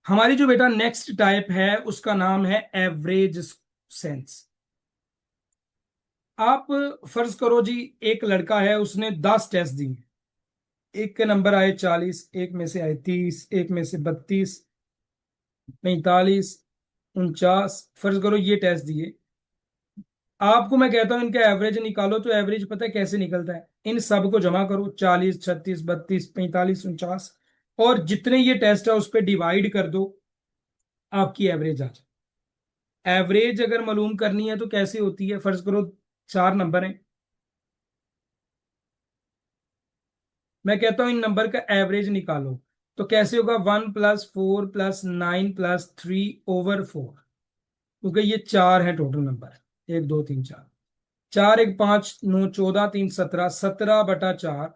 हमारी जो बेटा नेक्स्ट टाइप है उसका नाम है एवरेज सेंस। आप फर्ज करो जी, एक लड़का है, उसने 10 टेस्ट दिए। एक के नंबर आए 40, एक में से आए 30, एक में से 32, 45, 49। फर्ज करो ये टेस्ट दिए। आपको मैं कहता हूं इनका एवरेज निकालो, तो एवरेज पता है कैसे निकलता है? इन सब को जमा करो, 40, 36, 32, 45, 49, और जितने ये टेस्ट है उस पर डिवाइड कर दो, आपकी एवरेज आ जाए। एवरेज अगर मालूम करनी है तो कैसे होती है? फर्ज करो 4 नंबर हैं, मैं कहता हूं इन नंबर का एवरेज निकालो। तो कैसे होगा? 1+4+9+3/4, क्योंकि ये 4 है टोटल नंबर। 1, 2, 3, 4। 4, 1, 5, 9, 14, 3, 17, 17/4।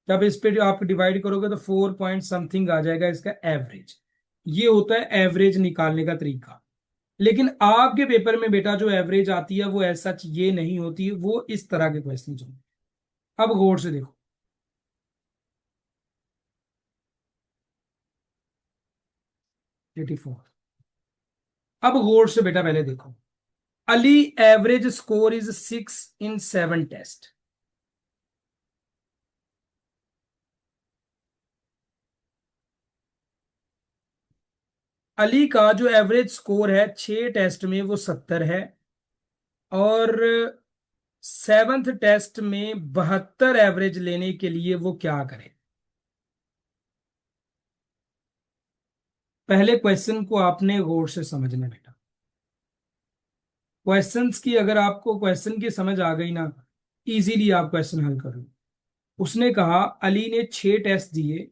जब इस पे आप डिवाइड करोगे तो 4 पॉइंट समथिंग आ जाएगा इसका एवरेज। ये होता है एवरेज निकालने का तरीका। लेकिन आपके पेपर में बेटा जो एवरेज आती है वो ऐसा ये नहीं होती है, वो इस तरह के क्वेश्चन होंगे। अब गौर से देखो। 84। अब गौर से बेटा पहले देखो। Ali average score is 6 in 7 test. Ali का जो एवरेज स्कोर है 6 टेस्ट में वो 70 है, और 7th टेस्ट में 72 एवरेज लेने के लिए वो क्या करे? पहले क्वेश्चन को आपने गौर से समझना है बेटा। क्वेश्चंस की अगर आपको क्वेश्चन की समझ आ गई ना, इजीली आप क्वेश्चन हल करो। उसने कहा अली ने 6 टेस्ट दिए,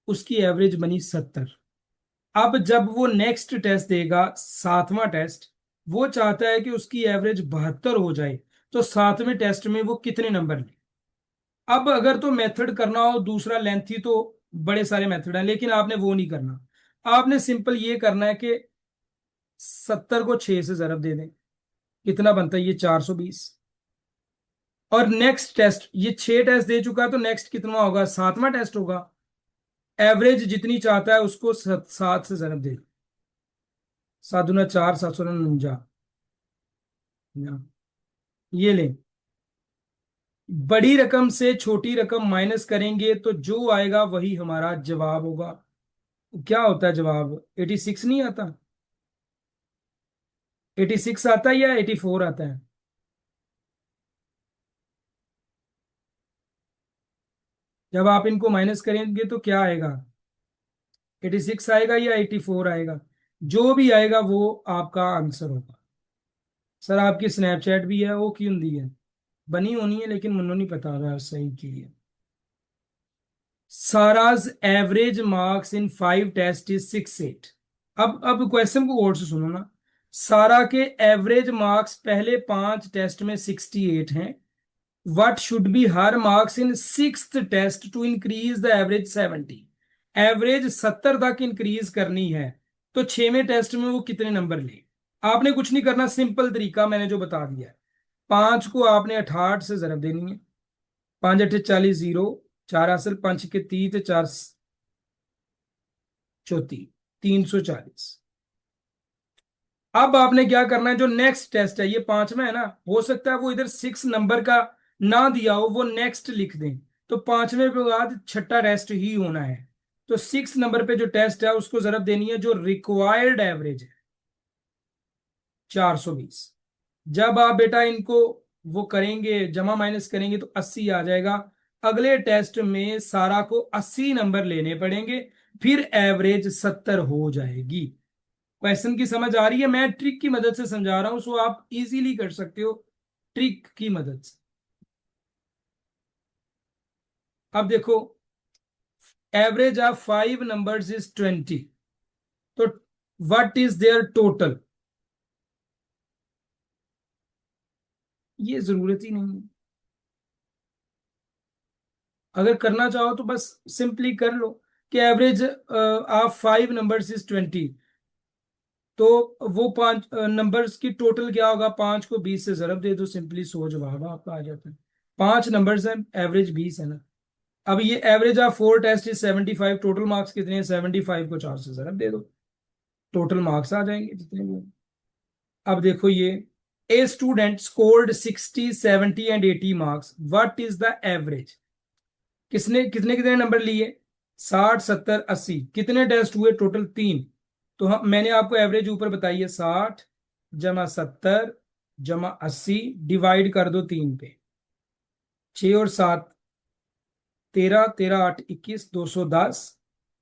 उसकी एवरेज बनी 70। अब जब वो नेक्स्ट टेस्ट देगा, 7वां टेस्ट, वो चाहता है कि उसकी एवरेज 72 हो जाए, तो 7वें टेस्ट में वो कितने नंबर ले? अब अगर तो मेथड करना हो दूसरा लेंथी, तो बड़े सारे मेथड हैं, लेकिन आपने वो नहीं करना। आपने सिंपल ये करना है कि 70 को 6 से जरब दे दें। कितना बनता है ये? 420। और नेक्स्ट टेस्ट, ये 6 टेस्ट दे चुका है, तो नेक्स्ट कितना होगा? 7वां टेस्ट होगा। एवरेज जितनी चाहता है उसको 7 से जरब दे। 7 दूना 4, 7 दूना 49। ये लें। बड़ी रकम से छोटी रकम माइनस करेंगे तो जो आएगा वही हमारा जवाब होगा। क्या होता है जवाब? 86 नहीं आता? 86 आता है या 84 आता है? जब आप इनको माइनस करेंगे तो क्या आएगा? 86 आएगा या 84 आएगा? जो भी आएगा वो आपका आंसर होगा। सर आपकी स्नैपचैट भी है, वो क्यों दी है? बनी होनी है, लेकिन मुन्नो नहीं पता रहा सही की है। साराज average marks in 5 test is 68। अब क्वेश्चन को गौर से सुनो ना। सारा के एवरेज मार्क्स पहले 5 टेस्ट में 68 हैं। What should be her marks in 6th test to increase the average 70? Average 70 तक इंक्रीज करनी है, तो 6वें टेस्ट में वो कितने नंबर ले? आपने कुछ नहीं करना, सिंपल तरीका मैंने जो बता दिया है। 5 को आपने 68 से जरब देनी है। 5 × 8 = 40, 0। 4 5 के 30, 4 34, 340। अब आपने क्या करना है? जो नेक्स्ट टेस्ट है, ये 5वां है ना, हो सकता है वो इधर 6 नंबर का ना दिया हो, वो नेक्स्ट लिख दें। तो 5वें के बाद 6ठा टेस्ट ही होना है। तो 6 नंबर पे जो टेस्ट है उसको जरूरत देनी है जो रिक्वायर्ड एवरेज है, 420। जब आप बेटा इनको वो करेंगे, जमा माइनस करेंगे, तो 80 आ जाएगा। अगले टेस्ट में सारा को 80 नंबर लेने पड़ेंगे, फिर एवरेज 70 हो जाएगी। क्वेश्चन की समझ आ रही है? मैं ट्रिक की मदद से समझा रहा हूं, सो आप इजीली कर सकते हो ट्रिक की मदद से। अब देखो, एवरेज ऑफ 5 नंबर्स इज 20, तो व्हाट इज देयर टोटल? ये जरूरत ही नहीं है। अगर करना चाहो तो बस सिंपली कर लो कि एवरेज ऑफ 5 नंबर्स इज 20, तो वो 5 नंबर्स की टोटल क्या होगा? 5 को 20 से जरब दे दो, सिंपली 100 जवाब आपका आ जाता है। 5 नंबर्स हैं, एवरेज 20 है ना। अब ये average of 4 test is 75, total marks कितने हैं? 75 को 4 से जरा दे दो, टोटल मार्क्स आ जाएंगे जितने भी हैं। अब देखो ये, a student scored 60, 70 and 80 marks, what is the average? किसने कितने कितने नंबर लिए? 60, 70, 80। कितने टेस्ट हुए? टोटल 3। तो हम, मैंने आपको एवरेज ऊपर बताई है, 60 जमा 70 जमा 80, डिवाइड कर दो 3 पे। 6 और 7 13, 13 8 21, 210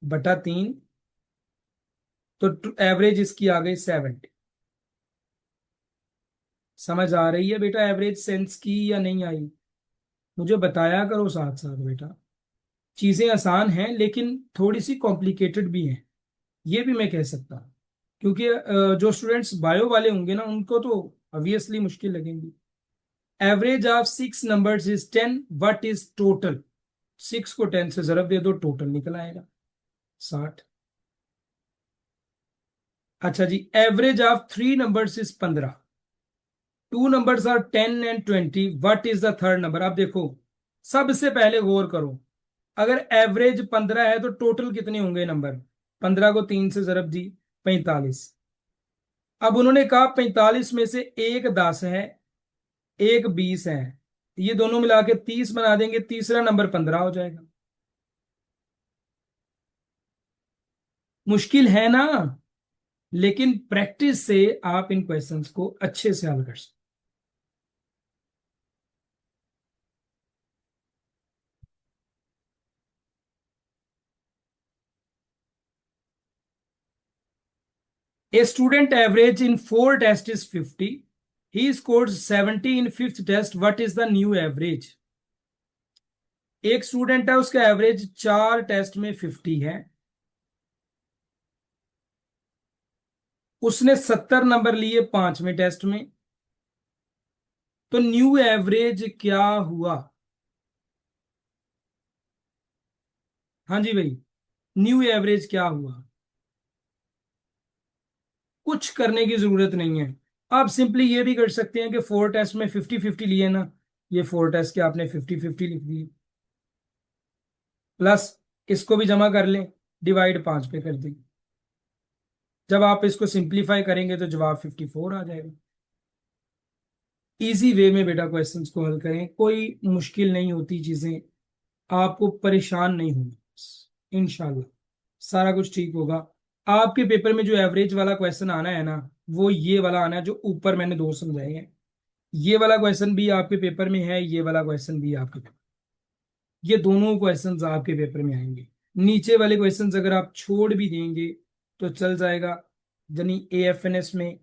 बटा 3। तो एवरेज इसकी आ गई 70। समझ आ रही है बेटा एवरेज सेंस की या नहीं आई? मुझे बताया करो साथ साथ बेटा। चीजें आसान हैं लेकिन थोड़ी सी कॉम्प्लिकेटेड भी हैं, ये भी मैं कह सकता हूँ। क्योंकि जो स्टूडेंट्स बायो वाले होंगे ना उनको तो ऑब्वियसली मुश्किल लगेंगी। Average of 6 numbers is 10, what is total? 6 को 10 से जरब दे दो, टोटल निकल आएगा 60। अच्छा जी, average of 3 numbers is 15, 2 numbers are 10 and 20, what is the third number? आप देखो, सबसे पहले गौर करो, अगर एवरेज 15 है तो टोटल कितने होंगे नंबर? 15 को 3 से जरब दी, 45। अब उन्होंने कहा 45 में से एक 10 है, एक 20 है, ये दोनों मिला के 30 बना देंगे, तीसरा नंबर 15 हो जाएगा। मुश्किल है ना? लेकिन प्रैक्टिस से आप इन क्वेश्चंस को अच्छे से हल कर सकते। A student average in 4 tests is 50. He scores 70 in fifth test. What is the new average? एक स्टूडेंट है, उसका एवरेज 4 टेस्ट में 50 है, उसने 70 नंबर लिए 5वें टेस्ट में, तो न्यू एवरेज क्या हुआ? हाँ जी भाई, न्यू एवरेज क्या हुआ? कुछ करने की जरूरत नहीं है। आप सिंपली ये भी कर सकते हैं कि 4 टेस्ट में 50-50 लिए ना, ये 4 टेस्ट के आपने 50-50 लिख दिए, प्लस इसको भी जमा कर लें, डिवाइड 5 पे कर दें। जब आप इसको सिंप्लीफाई करेंगे तो जवाब 54 आ जाएगा। इजी वे में बेटा क्वेश्चंस को हल करें, कोई मुश्किल नहीं होती चीजें, आपको परेशान नहीं होना, इंशाल्लाह सारा कुछ ठीक होगा। आपके पेपर में जो एवरेज वाला क्वेश्चन आना है ना, वो ये वाला आना है जो ऊपर मैंने दो समझाए हैं। ये वाला क्वेश्चन भी आपके पेपर में है, ये वाला क्वेश्चन भी आपके पेपर, ये दोनों क्वेश्चंस आपके पेपर में आएंगे। नीचे वाले क्वेश्चंस अगर आप छोड़ भी देंगे तो चल जाएगा, यानी एएफएनएस में,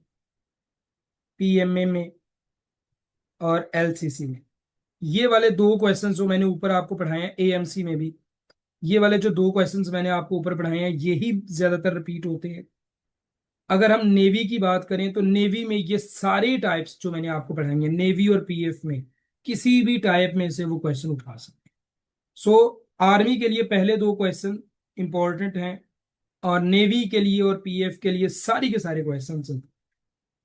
पीएमए में और एलसीसी में। ये वाले दो क्वेश्चंस जो मैंने ऊपर आपको पढ़ाए हैं, एएमसी में भी ये वाले जो दो क्वेश्चंस मैंने आपको ऊपर पढ़ाए हैं, यही ज्यादातर रिपीट होते हैं। अगर हम नेवी की बात करें तो नेवी में ये सारे टाइप्स जो मैंने आपको पढ़ाएंगे, नेवी और पीएफ में किसी भी टाइप में से वो क्वेश्चन उठा सकते हैं। सो आर्मी के लिए पहले दो क्वेश्चन इंपॉर्टेंट हैं, और नेवी के लिए और पीएफ के लिए सारी के सारे क्वेश्चन